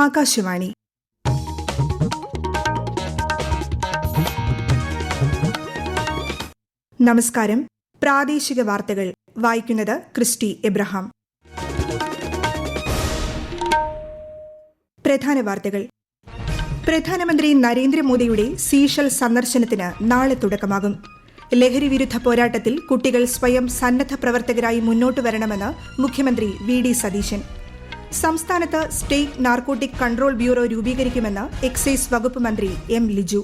ആകാശവാണി. നമസ്കാരം. പ്രാദേശിക വാർത്തകൾ വായിക്കുന്നത് ക്രിസ്റ്റി എബ്രഹാം. പ്രധാന വാർത്തകൾ. പ്രധാനമന്ത്രി നരേന്ദ്രമോദിയുടെ സീഷൽ സന്ദർശനത്തിന് നാളെ തുടക്കമാകും. ലഹരി വിരുദ്ധ പോരാട്ടത്തിൽ കുട്ടികൾ സ്വയം സന്നദ്ധ പ്രവർത്തകരായി മുന്നോട്ടു വരണമെന്ന് മുഖ്യമന്ത്രി വി.ഡി. സതീശൻ. സംസ്ഥാനത്ത് സ്റ്റേറ്റ് നാർക്കോട്ടിക് കൺട്രോൾ ബ്യൂറോ രൂപീകരിക്കുമെന്ന് എക്സൈസ് വകുപ്പ് മന്ത്രി എം. ലിജു.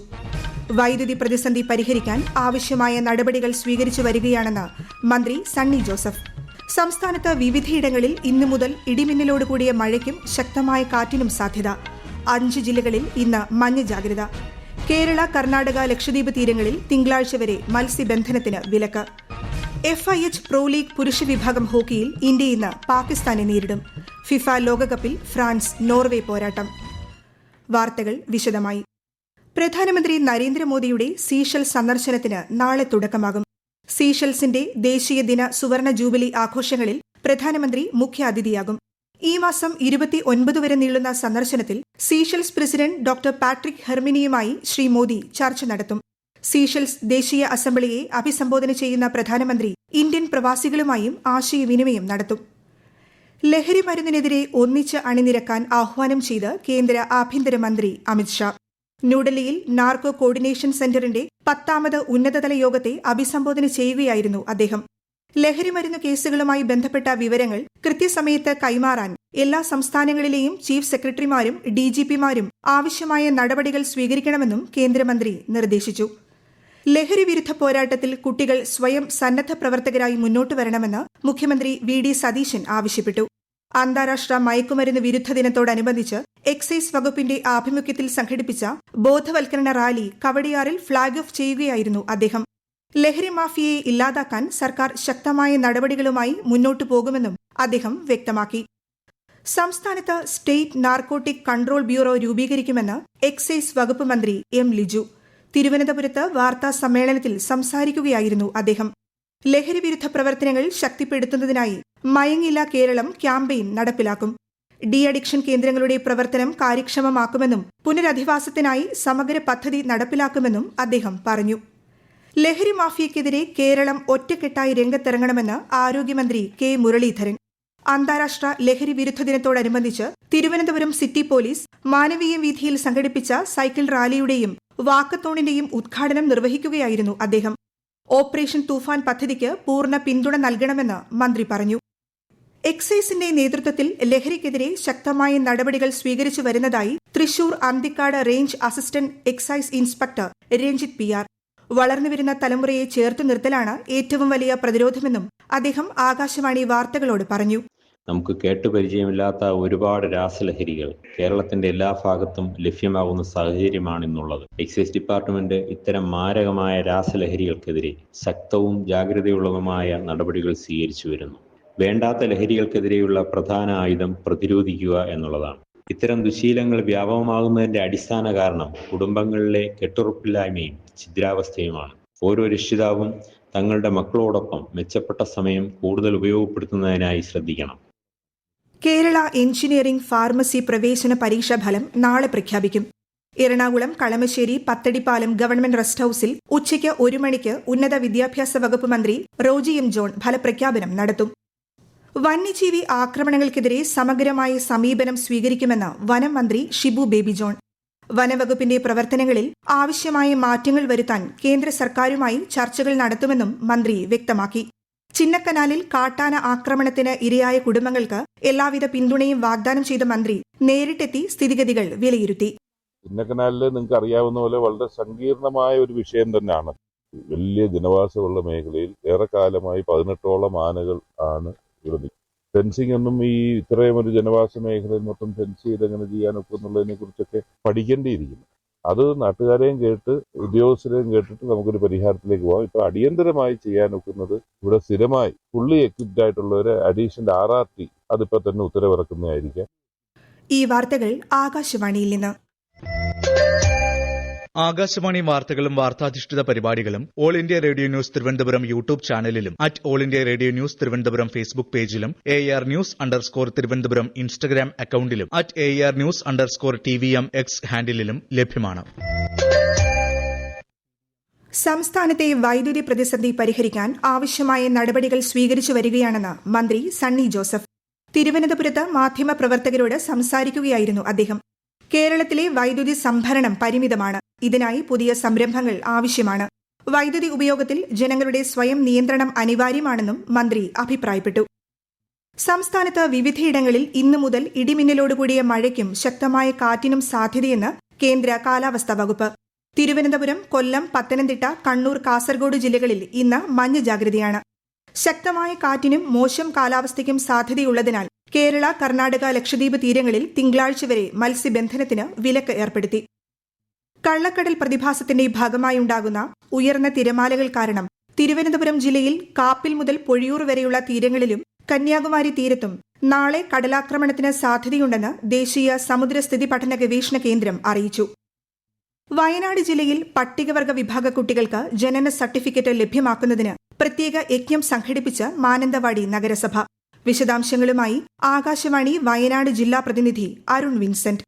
വൈദ്യുതി പ്രതിസന്ധി പരിഹരിക്കാൻ ആവശ്യമായ നടപടികൾ സ്വീകരിച്ചു വരികയാണെന്ന് മന്ത്രി സണ്ണി ജോസഫ്. സംസ്ഥാനത്ത് വിവിധയിടങ്ങളിൽ ഇന്നു മുതൽ ഇടിമിന്നലോടുകൂടിയ മഴയ്ക്കും ശക്തമായ കാറ്റിനും സാധ്യത. 5 ജില്ലകളിൽ ഇന്ന് മഞ്ഞ ജാഗ്രത. കേരള, കർണാടക, ലക്ഷദ്വീപ് തീരങ്ങളിൽ തിങ്കളാഴ്ച വരെ മത്സ്യബന്ധനത്തിന് വിലക്ക്. FIH പ്രോ ലീഗ് പുരുഷ വിഭാഗം ഹോക്കിയിൽ ഇന്ത്യ ഇന്ന് പാകിസ്ഥാനെ നേരിടും. ഫിഫ ലോകകപ്പിൽ ഫ്രാൻസ് നോർവേ പോരാട്ടം. വാർത്തകൾ വിശദമായി. പ്രധാനമന്ത്രി നരേന്ദ്രമോദിയുടെ സീഷൽ സന്ദർശനത്തിന് നാളെ തുടക്കമാകും. സീഷൽസിന്റെ ദേശീയ ദിന സുവർണ ജൂബിലി ആഘോഷങ്ങളിൽ പ്രധാനമന്ത്രി മുഖ്യാതിഥിയാകും. ഈ മാസം 29 വരെ നീളുന്ന സന്ദർശനത്തിൽ സീഷൽസ് പ്രസിഡന്റ് ഡോക്ടർ പാട്രിക് ഹെർമിനിയുമായി ശ്രീ മോദി ചർച്ച നടത്തും. സീഷൽസ് ദേശീയ അസംബ്ലിയെ അഭിസംബോധന ചെയ്യുന്ന പ്രധാനമന്ത്രി ഇന്ത്യൻ പ്രവാസികളുമായും ആശയവിനിമയം നടത്തും. ലഹരി മരുന്നിനെതിരെ ഒന്നിച്ച് അണിനിരക്കാൻ ആഹ്വാനം ചെയ്ത് കേന്ദ്ര ആഭ്യന്തരമന്ത്രി അമിത്ഷാ. ന്യൂഡൽഹിയിൽ നാർക്കോ കോർഡിനേഷൻ സെന്ററിന്റെ 10ാമത് ഉന്നതതല യോഗത്തെ അഭിസംബോധന ചെയ്യുകയായിരുന്നു അദ്ദേഹം. ലഹരിമരുന്ന് കേസുകളുമായി ബന്ധപ്പെട്ട വിവരങ്ങൾ കൃത്യസമയത്ത് കൈമാറാൻ എല്ലാ സംസ്ഥാനങ്ങളിലെയും ചീഫ് സെക്രട്ടറിമാരും DGPമാരും ആവശ്യമായ നടപടികൾ സ്വീകരിക്കണമെന്നും കേന്ദ്രമന്ത്രി നിർദ്ദേശിച്ചു. ലഹരി വിരുദ്ധ പോരാട്ടത്തിൽ കുട്ടികൾ സ്വയം സന്നദ്ധ പ്രവർത്തകരായി മുന്നോട്ടു വരണമെന്ന് മുഖ്യമന്ത്രി വി.ഡി. സതീശൻ ആവശ്യപ്പെട്ടു. അന്താരാഷ്ട്ര മയക്കുമരുന്ന് വിരുദ്ധ ദിനത്തോടനുബന്ധിച്ച് എക്സൈസ് വകുപ്പിന്റെ ആഭിമുഖ്യത്തിൽ സംഘടിപ്പിച്ച ബോധവൽക്കരണ റാലി കവടിയാറിൽ ഫ്ളാഗ് ഓഫ് ചെയ്യുകയായിരുന്നു അദ്ദേഹം. ലഹരി മാഫിയയെ ഇല്ലാതാക്കാൻ സർക്കാർ ശക്തമായ നടപടികളുമായി മുന്നോട്ടു പോകുമെന്നും അദ്ദേഹം വ്യക്തമാക്കി. സംസ്ഥാനത്ത് സ്റ്റേറ്റ് നാർക്കോട്ടിക് കൺട്രോൾ ബ്യൂറോ രൂപീകരിക്കുമെന്ന് എക്സൈസ് വകുപ്പ് മന്ത്രി എം. ലിജു. തിരുവനന്തപുരത്ത് വാർത്താ സമ്മേളനത്തിൽ സംസാരിക്കുകയായിരുന്നു അദ്ദേഹം. ലഹരി വിരുദ്ധ പ്രവർത്തനങ്ങൾ ശക്തിപ്പെടുത്തുന്നതിനായി മയങ്ങില്ല കേരളം ക്യാമ്പയിൻ നടപ്പിലാക്കും. ഡി അഡിക്ഷൻ കേന്ദ്രങ്ങളുടെ പ്രവർത്തനം കാര്യക്ഷമമാക്കുമെന്നും പുനരധിവാസത്തിനായി സമഗ്ര പദ്ധതി നടപ്പിലാക്കുമെന്നും അദ്ദേഹം പറഞ്ഞു. ലഹരി മാഫിയയ്ക്കെതിരെ കേരളം ഒറ്റക്കെട്ടായി രംഗത്തിറങ്ങണമെന്ന് ആരോഗ്യമന്ത്രി കെ. മുരളീധരൻ. അന്താരാഷ്ട്ര ലഹരി വിരുദ്ധ ദിനത്തോടനുബന്ധിച്ച് തിരുവനന്തപുരം സിറ്റി പോലീസ് മാനവീയ വീഥിയിൽ സംഘടിപ്പിച്ച സൈക്കിൾ റാലിയുടെയും വാക്കത്തോണിന്റെയും ഉദ്ഘാടനം നിർവഹിക്കുകയായിരുന്നു അദ്ദേഹം. ഓപ്പറേഷൻ തൂഫാൻ പദ്ധതിക്ക് പൂർണ്ണ പിന്തുണ നൽകണമെന്ന് മന്ത്രി പറഞ്ഞു. എക്സൈസിന്റെ നേതൃത്വത്തിൽ ലഹരിക്കെതിരെ ശക്തമായ നടപടികൾ സ്വീകരിച്ചു വരുന്നതായി Thrissur Anthikad range assistant excise inspector Ranjith PR. വളർന്നുവരുന്ന തലമുറയെ ചേർത്ത് നിർത്തലാണ് ഏറ്റവും വലിയ പ്രതിരോധമെന്നും അദ്ദേഹം ആകാശവാണി വാർത്തകളോട് പറഞ്ഞു. നമുക്ക് കേട്ടുപരിചയമില്ലാത്ത ഒരുപാട് രാസലഹരികൾ കേരളത്തിന്റെ എല്ലാ ഭാഗത്തും ലഭ്യമാകുന്ന സാഹചര്യമാണ് ഇന്നുള്ളത്. എക്സൈസ് ഡിപ്പാർട്ട്മെന്റ് ഇത്തരം മാരകമായ രാസലഹരികൾക്കെതിരെ ശക്തവും ജാഗ്രതയുള്ളതുമായ നടപടികൾ സ്വീകരിച്ചു വരുന്നു. വേണ്ടാത്ത ലഹരികൾക്കെതിരെയുള്ള പ്രധാന ആയുധം പ്രതിരോധിക്കുക എന്നുള്ളതാണ്. ഇത്തരം ദുശീലങ്ങൾ വ്യാപകമാകുന്നതിന്റെ അടിസ്ഥാന കാരണം കുടുംബങ്ങളിലെ കെട്ടുറപ്പില്ലായ്മയും ഛിദ്രാവസ്ഥയുമാണ്. ഓരോ രക്ഷിതാവും തങ്ങളുടെ മക്കളോടൊപ്പം മെച്ചപ്പെട്ട സമയം കൂടുതൽ ഉപയോഗപ്പെടുത്തുന്നതിനായി ശ്രദ്ധിക്കണം. കേരള എഞ്ചിനീയറിംഗ് ഫാർമസി പ്രവേശന പരീക്ഷാ ഫലം നാളെ പ്രഖ്യാപിക്കും. എറണാകുളം കളമശ്ശേരി പത്തടിപ്പാലം ഗവൺമെന്റ് റെസ്റ്റ് ഹൌസിൽ ഉച്ചയ്ക്ക് 1 മണിക്ക് ഉന്നത വിദ്യാഭ്യാസ വകുപ്പ് മന്ത്രി റോജി എം. ജോൺ ഫലപ്രഖ്യാപനം നടത്തും. വന്യജീവി ആക്രമണങ്ങൾക്കെതിരെ സമഗ്രമായ സമീപനം സ്വീകരിക്കുമെന്ന് വനം മന്ത്രി ഷിബു ബേബി ജോൺ. വനവകുപ്പിന്റെ പ്രവർത്തനങ്ങളിൽ ആവശ്യമായ മാറ്റങ്ങൾ വരുത്താൻ കേന്ദ്ര സർക്കാരുമായി ചർച്ചകൾ നടത്തുമെന്നും മന്ത്രി വ്യക്തമാക്കി. ചിന്നക്കനാലിൽ കാട്ടാന ആക്രമണത്തിന് ഇരയായ കുടുംബങ്ങൾക്ക് എല്ലാവിധ പിന്തുണയും വാഗ്ദാനം ചെയ്ത മന്ത്രി നേരിട്ടെത്തി സ്ഥിതിഗതികൾ വിലയിരുത്തി. ചിന്നക്കനാലിൽ നിങ്ങൾക്ക് അറിയാവുന്ന പോലെ വളരെ സങ്കീർണമായ ഒരു വിഷയം തന്നെയാണ്. വലിയ ജനവാസമുള്ള മേഖലയിൽ ഏറെക്കാലമായി 18ഓളം ആനകൾ ആണ് ഇവിടെ. ഫെൻസിംഗ് ഒന്നും ഈ ഇത്രയും ഒരു ജനവാസ മേഖലയിൽ മൊത്തം ഫെൻസ് ചെയ്ത് എങ്ങനെ ചെയ്യാനൊക്കെ എന്നുള്ളതിനെ കുറിച്ചൊക്കെ പഠിക്കേണ്ടിയിരിക്കുന്നു. അത് നാട്ടുകാരെയും കേട്ട് ഉദ്യോഗസ്ഥരെയും കേട്ടിട്ട് നമുക്കൊരു പരിഹാരത്തിലേക്ക് പോകാം. ഇപ്പൊ അടിയന്തരമായി ചെയ്യാനൊക്കുന്നത് ഇവിടെ സ്ഥിരമായി ഫുള്ളി എക്വിപ്ഡ് ആയിട്ടുള്ള ഒരു അഡീഷണൽ RRT അതിപ്പോ തന്നെ ഉത്തരവിറക്കുന്നതായിരിക്കാം. ഈ വാർത്തകൾ ആകാശവാണിയിൽ നിന്ന്. ആകാശവാണി വാർത്തകളും വാർത്താധിഷ്ഠിത പരിപാടികളും all India radio news Thiruvananthapuram YouTube ചാനലിലും @all India radio news Thiruvananthapuram Facebook പേജിലും AR News_ തിരുവനന്തപുരം ഇൻസ്റ്റഗ്രാം അക്കൌണ്ടിലും @AR News_TVM X ഹാൻഡിലും ലഭ്യമാണ്. സംസ്ഥാനത്തെ വൈദ്യുതി പ്രതിസന്ധി പരിഹരിക്കാൻ ആവശ്യമായ നടപടികൾ സ്വീകരിച്ചു വരികയാണെന്ന് മന്ത്രി സണ്ണി ജോസഫ്. തിരുവനന്തപുരത്ത് മാധ്യമപ്രവർത്തകരോട് സംസാരിക്കുകയായിരുന്നു അദ്ദേഹം. കേരളത്തിലെ വൈദ്യുതി സംഭരണം പരിമിതമാണ്. ഇതിനായി പുതിയ സംരംഭങ്ങൾ ആവശ്യമാണ്. വൈദ്യുതി ഉപയോഗത്തിൽ ജനങ്ങളുടെ സ്വയം നിയന്ത്രണം അനിവാര്യമാണെന്നും മന്ത്രി അഭിപ്രായപ്പെട്ടു. സംസ്ഥാനത്ത് വിവിധയിടങ്ങളിൽ ഇന്നു മുതൽ ഇടിമിന്നലോടുകൂടിയ മഴയ്ക്കും ശക്തമായ കാറ്റിനും സാധ്യതയെന്ന് കേന്ദ്ര കാലാവസ്ഥാ വകുപ്പ്. തിരുവനന്തപുരം, കൊല്ലം, പത്തനംതിട്ട, കണ്ണൂർ, കാസർഗോഡ് ജില്ലകളിൽ ഇന്ന് മഞ്ഞ ജാഗ്രതയാണ്. ശക്തമായ കാറ്റിനും മോശം കാലാവസ്ഥയ്ക്കും സാധ്യതയുള്ളതിനാൽ കേരള, കർണാടക, ലക്ഷദ്വീപ് തീരങ്ങളിൽ തിങ്കളാഴ്ച വരെ മത്സ്യബന്ധനത്തിന് വിലക്ക് ഏർപ്പെടുത്തി. കള്ളക്കടൽ പ്രതിഭാസത്തിന്റെ ഭാഗമായുണ്ടാകുന്ന ഉയർന്ന തിരമാലകൾ കാരണം തിരുവനന്തപുരം ജില്ലയിൽ കാപ്പിൽ മുതൽ പൊഴിയൂർ വരെയുള്ള തീരങ്ങളിലും കന്യാകുമാരി തീരത്തും നാളെ കടലാക്രമണത്തിന് സാധ്യതയുണ്ടെന്ന് ദേശീയ സമുദ്രസ്ഥിതി പഠന ഗവേഷണ കേന്ദ്രം അറിയിച്ചു. വയനാട് ജില്ലയിൽ പട്ടികവർഗ വിഭാഗ കുട്ടികൾക്ക് ജനന സർട്ടിഫിക്കറ്റ് ലഭ്യമാക്കുന്നതിന് പ്രത്യേക യജ്ഞം സംഘടിപ്പിച്ച് മാനന്തവാടി നഗരസഭ. വിശദാംശങ്ങളുമായി ആകാശവാണി വയനാട് ജില്ലാ പ്രതിനിധി അരുൺ വിൻസെന്റ്.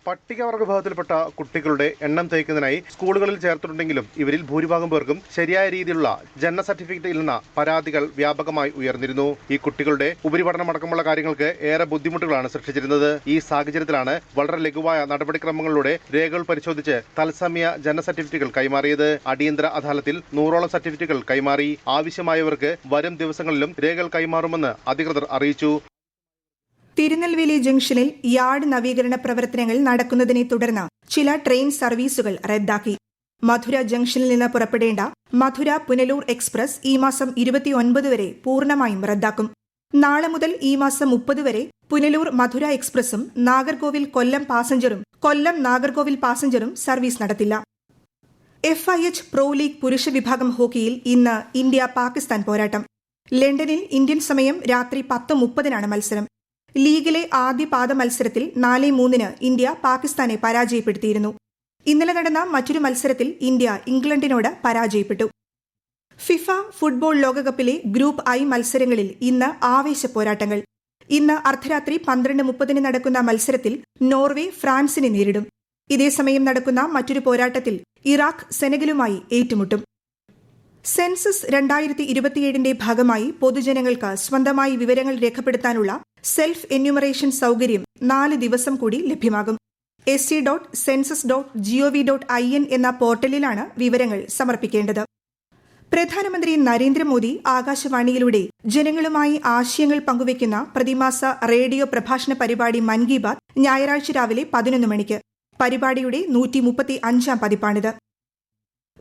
പട്ടികവർഗ വിഭാഗത്തിൽപ്പെട്ട കുട്ടികളുടെ എണ്ണം തേക്കുന്നതിനായി സ്കൂളുകളിൽ ചേർത്തിട്ടുണ്ടെങ്കിലും ഇവരിൽ ഭൂരിഭാഗം പേർക്കും ശരിയായ രീതിയിലുള്ള ജനന സർട്ടിഫിക്കറ്റ് ഇല്ലെന്ന പരാതികൾ വ്യാപകമായി ഉയർന്നിരുന്നു. ഈ കുട്ടികളുടെ ഉപരിപഠനമടക്കമുള്ള കാര്യങ്ങൾക്ക് ഏറെ ബുദ്ധിമുട്ടുകളാണ് സൃഷ്ടിച്ചിരുന്നത്. ഈ സാഹചര്യത്തിലാണ് വളരെ ലഘുവായ നടപടിക്രമങ്ങളിലൂടെ രേഖകൾ പരിശോധിച്ച് തത്സമയ ജനന സർട്ടിഫിക്കറ്റുകൾ കൈമാറിയത്. അടിയന്തര അദാലത്തിൽ 100ഓളം സർട്ടിഫിക്കറ്റുകൾ കൈമാറി. ആവശ്യമായവർക്ക് വരും ദിവസങ്ങളിലും രേഖകൾ കൈമാറുമെന്ന് അധികൃതർ അറിയിച്ചു. തിരുനെൽവേലി ജംഗ്ഷനിൽ യാർഡ് നവീകരണ പ്രവർത്തനങ്ങൾ നടക്കുന്നതിനെ തുടർന്ന് ചില ട്രെയിൻ സർവീസുകൾ റദ്ദാക്കി. മധുര ജംഗ്ഷനിൽ നിന്ന് പുറപ്പെടേണ്ട മധുര പുനലൂർ എക്സ്പ്രസ് ഈ മാസം 29 വരെ പൂർണ്ണമായും റദ്ദാക്കും. നാളെ മുതൽ ഈ മാസം 30 വരെ പുനലൂർ മധുര എക്സ്പ്രസും നാഗർകോവിൽ കൊല്ലം പാസഞ്ചറും കൊല്ലം നാഗർകോവിൽ പാസഞ്ചറും സർവീസ് നടത്തില്ല. FIH പ്രോ ലീഗ് പുരുഷ വിഭാഗം ഹോക്കിയിൽ ഇന്ന് ഇന്ത്യ പാകിസ്ഥാൻ പോരാട്ടം. ലണ്ടനിൽ ഇന്ത്യൻ സമയം രാത്രി 10:30 മത്സരം. ലീഗിലെ ആദ്യ പാദ മത്സരത്തിൽ 4-3 ഇന്ത്യ പാകിസ്ഥാനെ പരാജയപ്പെടുത്തിയിരുന്നു. ഇന്നലെ നടന്ന മറ്റൊരു മത്സരത്തിൽ ഇന്ത്യ ഇംഗ്ലണ്ടിനോട് പരാജയപ്പെട്ടു. ഫിഫ ഫുട്ബോൾ ലോകകപ്പിലെ ഗ്രൂപ്പ് I മത്സരങ്ങളിൽ ഇന്ന് ആവേശ പോരാട്ടങ്ങൾ. ഇന്ന് അർദ്ധരാത്രി 12:30 നടക്കുന്ന മത്സരത്തിൽ നോർവേ ഫ്രാൻസിനെ നേരിടും. ഇതേസമയം നടക്കുന്ന മറ്റൊരു പോരാട്ടത്തിൽ ഇറാഖ് സെനഗലുമായി ഏറ്റുമുട്ടും. സെൻസസ് 2027ന്റെ ഭാഗമായി പൊതുജനങ്ങൾക്ക് സ്വന്തമായി വിവരങ്ങൾ രേഖപ്പെടുത്താനുള്ള സെൽഫ് എന്യൂമറേഷൻ സൌകര്യം 4 ദിവസം കൂടി ലഭ്യമാകും. sc.census.gov.in എന്ന പോർട്ടലിലാണ് വിവരങ്ങൾ സമർപ്പിക്കേണ്ടത്. പ്രധാനമന്ത്രി നരേന്ദ്രമോദി ആകാശവാണിയിലൂടെ ജനങ്ങളുമായി ആശയങ്ങൾ പങ്കുവയ്ക്കുന്ന പ്രതിമാസ റേഡിയോ പ്രഭാഷണ പരിപാടി മൻ കി ബാത് ഞായറാഴ്ച രാവിലെ 11 മണിക്ക്. പരിപാടിയുടെ 135ാം പതിപ്പാണിത്.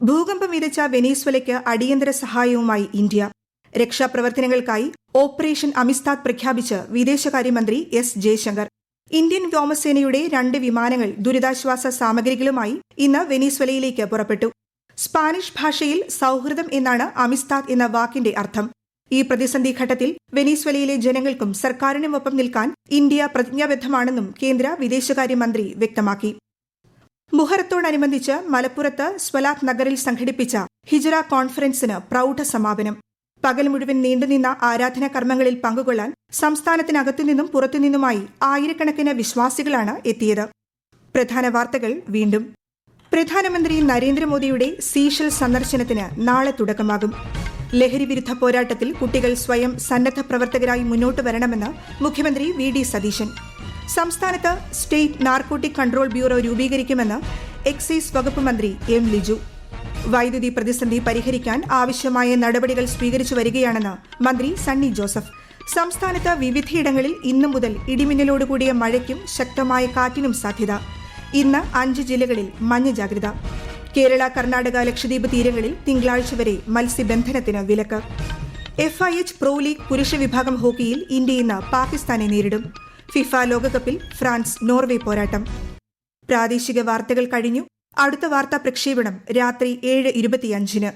ഭൂകമ്പം വിതച്ച വെനീസ്വലയ്ക്ക് അടിയന്തര സഹായവുമായി ഇന്ത്യ. രക്ഷാപ്രവർത്തനങ്ങൾക്കായി ഓപ്പറേഷൻ അമിസ്താദ് പ്രഖ്യാപിച്ച് വിദേശകാര്യമന്ത്രി S. ജയശങ്കർ. ഇന്ത്യൻ വ്യോമസേനയുടെ 2 വിമാനങ്ങൾ ദുരിതാശ്വാസ സാമഗ്രികളുമായി ഇന്ന് വെനീസ്വലയിലേക്ക് പുറപ്പെട്ടു. സ്പാനിഷ് ഭാഷയിൽ സൌഹൃദം എന്നാണ് അമിസ്താദ് എന്ന വാക്കിന്റെ അർത്ഥം. ഈ പ്രതിസന്ധി ഘട്ടത്തിൽ വെനീസ്വലയിലെ ജനങ്ങൾക്കും സർക്കാരിനുമൊപ്പം നിൽക്കാൻ ഇന്ത്യ പ്രതിജ്ഞാബദ്ധമാണെന്നും കേന്ദ്ര വിദേശകാര്യമന്ത്രി വ്യക്തമാക്കി. മുഹറത്തോടനുബന്ധിച്ച് മലപ്പുറത്ത് സ്വലാത്ത് നഗറിൽ സംഘടിപ്പിച്ച ഹിജ്റ കോൺഫറൻസിന് പ്രൌഢ സമാപനം. പകൽ മുഴുവൻ നീണ്ടുനിന്ന ആരാധനാ കർമ്മങ്ങളിൽ പങ്കുകൊള്ളാൻ സംസ്ഥാനത്തിനകത്തുനിന്നും പുറത്തുനിന്നുമായി ആയിരക്കണക്കിന് വിശ്വാസികളാണ് എത്തിയത്. പ്രധാന വാർത്തകൾ വീണ്ടും. പ്രധാനമന്ത്രി നരേന്ദ്രമോദിയുടെ സീഷൽ സന്ദർശനത്തിന് നാളെ തുടക്കമാകും. ലഹരിവിരുദ്ധ പോരാട്ടത്തിൽ കുട്ടികൾ സ്വയം സന്നദ്ധ പ്രവർത്തകരായി മുന്നോട്ട് വരണമെന്ന് മുഖ്യമന്ത്രി VD സതീശൻ. സംസ്ഥാനത്ത് സ്റ്റേറ്റ് നാർക്കോട്ടിക് കൺട്രോൾ ബ്യൂറോ രൂപീകരിക്കുമെന്ന് എക്സൈസ് വകുപ്പ് മന്ത്രി M. ലിജു. വൈദ്യുതി പ്രതിസന്ധി പരിഹരിക്കാൻ ആവശ്യമായ നടപടികൾ സ്വീകരിച്ചു വരികയാണെന്ന് മന്ത്രി സണ്ണി ജോസഫ്. സംസ്ഥാനത്ത് വിവിധയിടങ്ങളിൽ ഇന്നു മുതൽ ഇടിമിന്നലോടുകൂടിയ മഴയ്ക്കും ശക്തമായ കാറ്റിനും സാധ്യത. ഇന്ന് 5 ജില്ലകളിൽ മഞ്ഞ ജാഗ്രത. കേരള, കർണാടക, ലക്ഷദ്വീപ് തീരങ്ങളിൽ തിങ്കളാഴ്ച വരെ മത്സ്യബന്ധനത്തിന് വിലക്ക്. FIH പ്രോ ലീഗ് പുരുഷ വിഭാഗം ഹോക്കിയിൽ ഇന്ത്യ ഇന്ന് പാകിസ്ഥാനെ നേരിടും. ഫിഫ ലോകകപ്പിൽ ഫ്രാൻസ് നോർവേ പോരാട്ടം. പ്രാദേശിക വാർത്തകൾ കഴിഞ്ഞു. അടുത്ത വാർത്താ പ്രക്ഷേപണം രാത്രി 7:25.